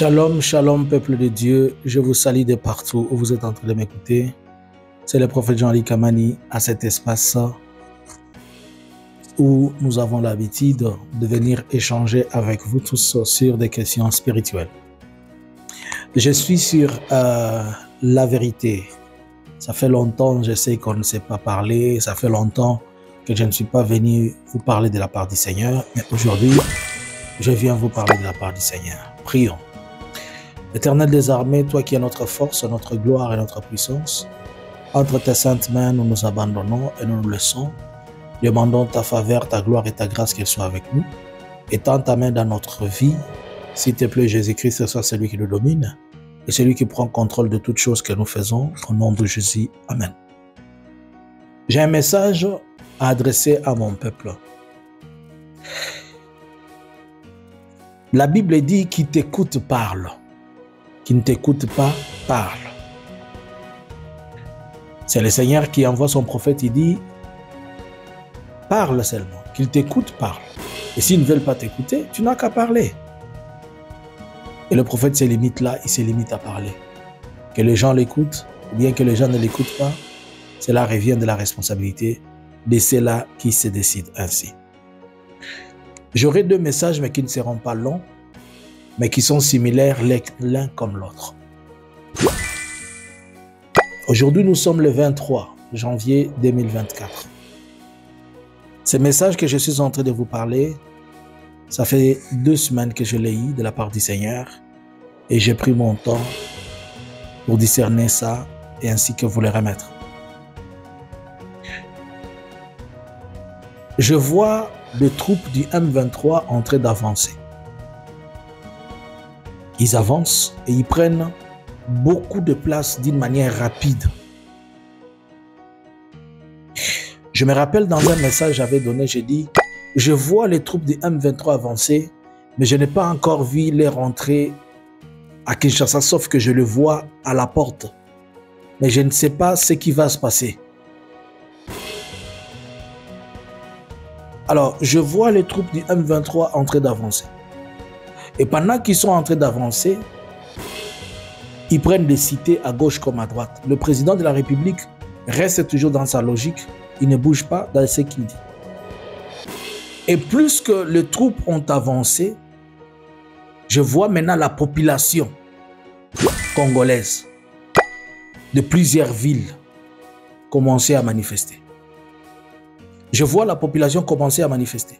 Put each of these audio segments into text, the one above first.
Shalom, shalom, peuple de Dieu. Je vous salue de partout où vous êtes en train de m'écouter. C'est le prophète Jean-Luc Kamani à cet espace où nous avons l'habitude de venir échanger avec vous tous sur des questions spirituelles. Je suis sur la vérité. Ça fait longtemps, je sais qu'on ne s'est pas parlé. Ça fait longtemps que je ne suis pas venu vous parler de la part du Seigneur. Mais aujourd'hui, je viens vous parler de la part du Seigneur. Prions. Éternel des armées, toi qui es notre force, notre gloire et notre puissance, entre tes saintes mains, nous nous abandonnons et nous nous laissons. Demandons ta faveur, ta gloire et ta grâce qu'elle soit avec nous. Étends ta main dans notre vie. S'il te plaît, Jésus-Christ, soit celui qui nous domine et celui qui prend contrôle de toutes choses que nous faisons. Au nom de Jésus, Amen. J'ai un message à adresser à mon peuple. La Bible dit qui t'écoute parle. Qui ne t'écoute pas, parle. C'est le Seigneur qui envoie son prophète, il dit, parle seulement. Qu'il t'écoute, parle. Et s'ils ne veulent pas t'écouter, tu n'as qu'à parler. Et le prophète se limite là, il se limite à parler. Que les gens l'écoutent, ou bien que les gens ne l'écoutent pas, cela revient de la responsabilité de ceux-là qui se décident ainsi. J'aurai deux messages, mais qui ne seront pas longs, mais qui sont similaires l'un comme l'autre. Aujourd'hui, nous sommes le 23 janvier 2024. Ce message que je suis en train de vous parler, ça fait 2 semaines que je l'ai eu de la part du Seigneur et j'ai pris mon temps pour discerner ça et ainsi que vous le remettre. Je vois les troupes du M23 en train d'avancer. Ils avancent et ils prennent beaucoup de place d'une manière rapide. Je me rappelle dans un message que j'avais donné, j'ai dit, je vois les troupes du M23 avancer, mais je n'ai pas encore vu les rentrer à Kinshasa, sauf que je le vois à la porte. Mais je ne sais pas ce qui va se passer. Alors, je vois les troupes du M23 en train d'avancer. Et pendant qu'ils sont en train d'avancer, ils prennent des cités à gauche comme à droite. Le président de la République reste toujours dans sa logique. Il ne bouge pas dans ce qu'il dit. Et plus que les troupes ont avancé, je vois maintenant la population congolaise de plusieurs villes commencer à manifester. Je vois la population commencer à manifester.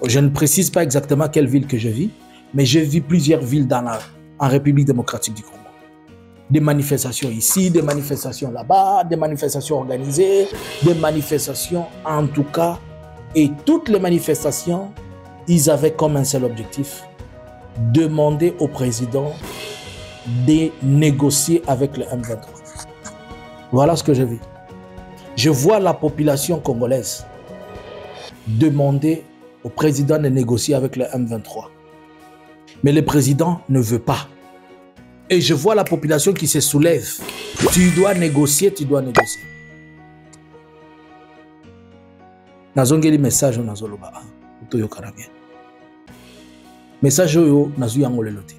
Je ne précise pas exactement quelle ville que je vis, mais je vis plusieurs villes en République démocratique du Congo. Des manifestations ici, des manifestations là-bas, des manifestations organisées, des manifestations en tout cas. Et toutes les manifestations, ils avaient comme un seul objectif, demander au président de négocier avec le M23. Voilà ce que je vis. Je vois la population congolaise demander au président de négocier avec le M23. Mais le président ne veut pas. Et je vois la population qui se soulève. Tu dois négocier, tu dois négocier. Nazongeli message au nazoloba. Utoyo karabia. Message yo nazu yango lelote.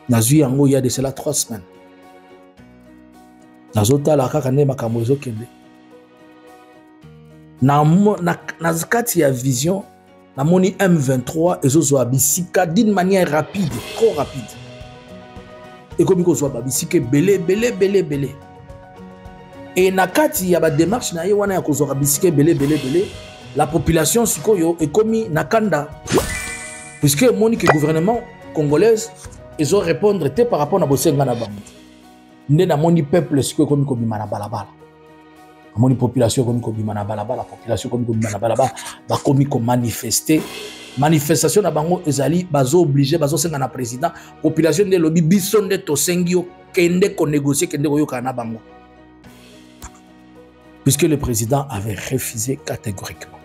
Nazu yango ya de cela 3 semaines. Nazota la kaka ne makambo ezokende. Na kati ya vision, na moni M23 ezozwa bisika d'une manière rapide, trop rapide. Et comme il soit bisika belé. Et na kati ya ba démarche na ye wana ya kozwa bisika belé, la population sikoyo est comme nakanda. Puisque moni que gouvernement congolais ils ont répondre par rapport à bosenga na bango. Nde na moni peuple sikoyo comme kobima na balabala. Moni population comme kobima na balabala, population comme kobima na balabala, ba komi ko manifester. Manifestation na bango ezali bazo obligé bazo senga na président, population de lobby biso nde to sengio kende ko négocier kende ko yoka na bango. Puisque le président avait refusé catégoriquement.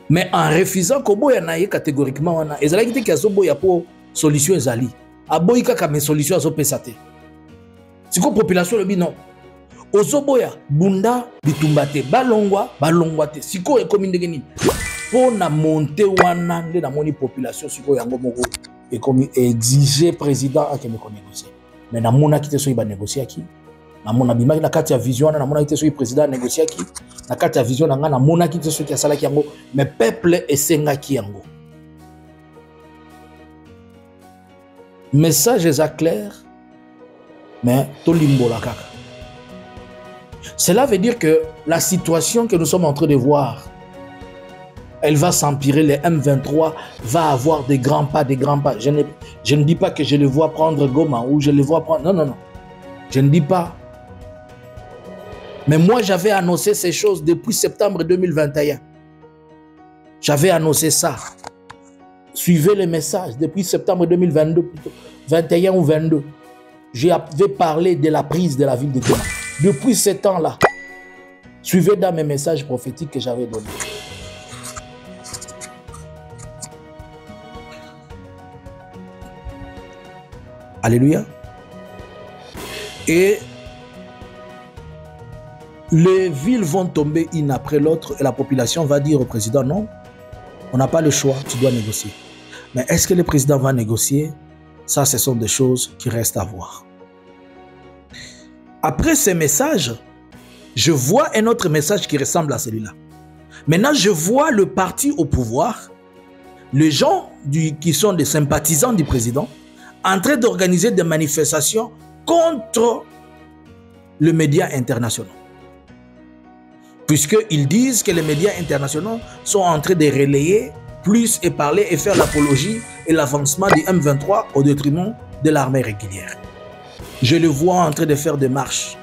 Mais en refusant koboya na ye catégoriquement wana, ezali kite ki boya po solution ezali. Aboyi kaka me solution azo pesate. Siko population lobby non. Ozoboya bunda bitumbate balongwa te. Siko ekomi ndenge nini? Pour na monter wana nde na moni population siko yango moko et comme exiger président à négocier. Mais na mona qui te soit négocier qui na mona bima na kati ya vision na mona qui te soit président négocier qui na kati ya vision na mona qui te soit qui sala ki yango mais peuple esenga ki yango. Message est clair mais to limbola kaka. Cela veut dire que la situation que nous sommes en train de voir, elle va s'empirer. Les M23 va avoir des grands pas, des grands pas. Je ne dis pas que je les vois prendre Goma ou je les vois prendre... Non, non, non. Je ne dis pas. Mais moi, j'avais annoncé ces choses depuis septembre 2021. J'avais annoncé ça. Suivez les messages depuis septembre 2022, plutôt. 21 ou 22. J'avais parlé de la prise de la ville de Goma. Depuis ce temps-là, suivez dans mes messages prophétiques que j'avais donnés. Alléluia. Et les villes vont tomber une après l'autre et la population va dire au président, non, on n'a pas le choix, tu dois négocier. Mais est-ce que le président va négocier? Ça, ce sont des choses qui restent à voir. Après ces messages, je vois un autre message qui ressemble à celui-là. Maintenant, je vois le parti au pouvoir, les gens qui sont des sympathisants du président, en train d'organiser des manifestations contre les médias internationaux. Puisqu'ils disent que les médias internationaux sont en train de relayer plus et parler et faire l'apologie et l'avancement du M23 au détriment de l'armée régulière. Je le vois en train de faire des marches.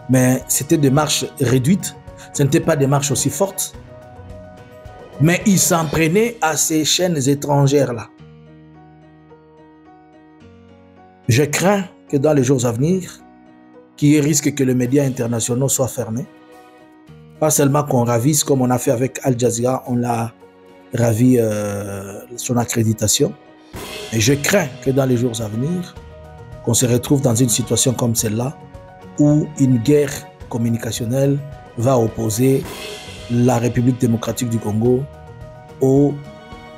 Mais c'était des marches réduites. Ce n'était pas des marches aussi fortes. Mais ils s'en prenaient à ces chaînes étrangères-là. Je crains que dans les jours à venir, qu'il y ait risque que les médias internationaux soient fermés. Pas seulement qu'on ravisse comme on a fait avec Al Jazeera, on l'a ravi son accréditation. Et je crains que dans les jours à venir, qu'on se retrouve dans une situation comme celle-là, où une guerre communicationnelle va opposer la République démocratique du Congo aux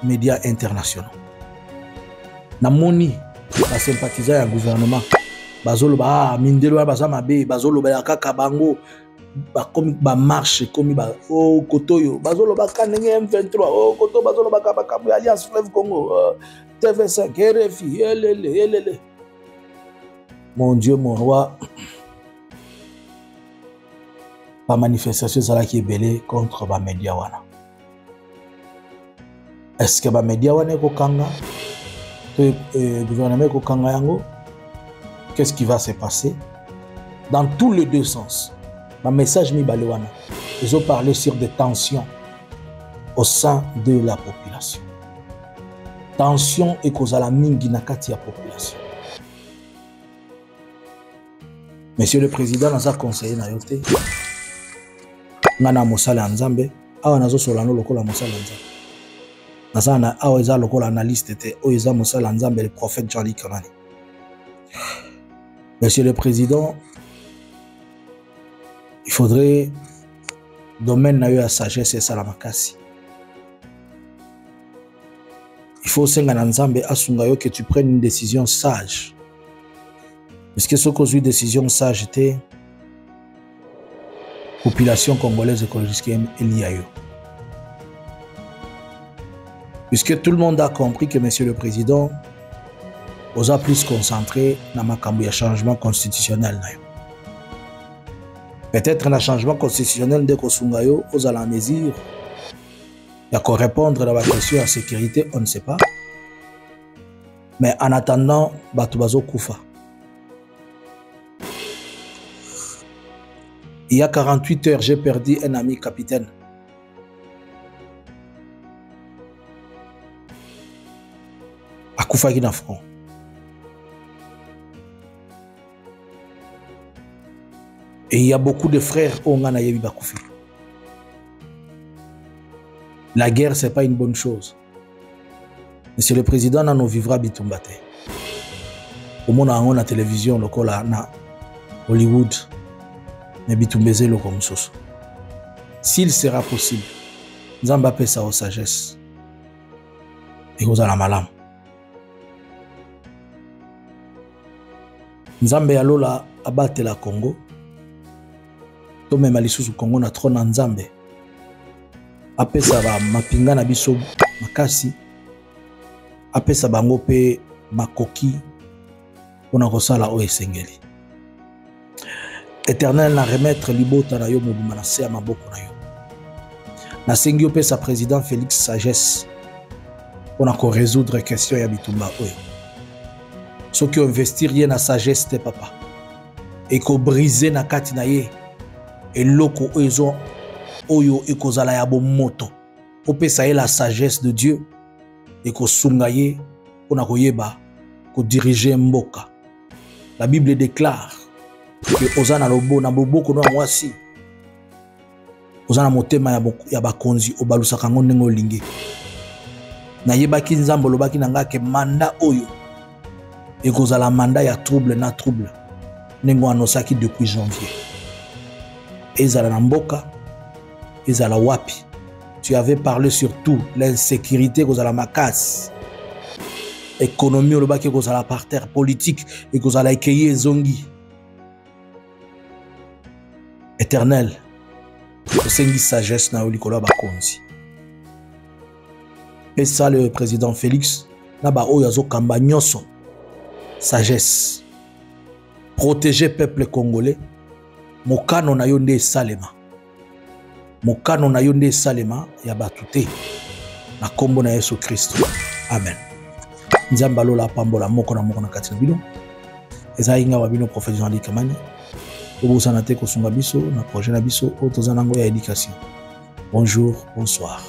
médias internationaux. Namoni, les sympathisants du gouvernement, bazolo ba mindelo ba mabe, bazolo ba kaka bango, ba comme ba marche comme ba o kotoyo, bazolo ba kanenge M23, o koto bazolo ba kaba Alliance Fleuve Congo, TV5, RFI, elele. Mon Dieu, mon roi, la manifestation qui est belée contre les médias. Est-ce que les médias sont kokanga? Le gouvernement est kokanga yango? Qu'est-ce qui va se passer? Dans tous les deux sens. Le message mi balewana. Ils ont parlé sur des tensions au sein de la population. Tension et cause à la mingi nakati ya population. Monsieur le Président, nous avons conseillé na yote. Ngana mosala nzambe, awa nazo solano lokola mosala nzambe. Nazana awa eza lokola analyste te, o eza mosala nzambe le prophète Jean-Luc Kanani. Monsieur le Président, il faudrait domaine na yo ya sagesse et salamakasi. Il faut senga na nzambe asunga yo que tu prennes une décision sage. Parce que ce qu'on a une décision sage était population congolaise écologiste est liée à eux. Puisque tout le monde a compris que Monsieur le Président vous a plus concentré dans le changement constitutionnel. Peut-être un changement constitutionnel de Kosungayo, vous allez la mesure. Il y a qu'à répondre à la question de sécurité, on ne sait pas. Mais en attendant, Batubazo Koufa. Il y a 48 heures, j'ai perdu un ami capitaine. À Koufaki dans front. Et il y a beaucoup de frères au Nganayebi Bakoufi. La guerre, ce n'est pas une bonne chose. Monsieur le Président, nous vivra bitumbate. Au monde, on a la télévision, le col à Hollywood. Mais bitumbeze le comme ça. S'il sera possible, nous allons ça aux sagesse. Et vous allez malam. Nzambe ya lola abatela Congo. To mema lisusu Congo na trona Nzambe. Apesa ba mapinga na biso makasi. Apesa bango pe makoki pona kosala o esengeli. Éternel na remettre libota na yo mobima na se ya maboko na yo. Na sengi opesa président Félix sagesse pona ko résoudre question ya bitumba oyo. Ceux qui investir ye na sagesse te papa. Et ko briser na kati na ye. Et loko oyo ekozala ya bomoto. Opesa ye la sagesse de Dieu. Et ko sunga ye pona ko yeba ko diriger mboka. La Bible déclare que ozana lobo na boboko no mwasi. Ozana motema ya bakonzi obalusaka ngo ndenge olingi. Na yebaki nzambo lobaki na ngake manda oyo ekozala manda ya trouble na trouble ndenge anosaki depuis janvier. Ezala na mboka, ezala wapi. Tu avais parlé surtout l'insécurité kozala makasi. Économie lobaki kozala par terre, politique ekozala ekeye zongi. Éternel, osengi sagesse na olikolo bakonzi. Et ça le président Félix na ba oyo azokamba nyonso sagesse. Protéger peuple congolais. Mokano na yo nde salema. Mokano na yo nde salema ya batute. Na kombo na Yesu Kristo. Amen. Nzamba lola pambola moko na kati na bino. Eza inga wa bino prophète Jean-Luc Kamani. Obo sanate ko sunga biso na projet na biso otozanango ya éducation. Bonjour, bonsoir.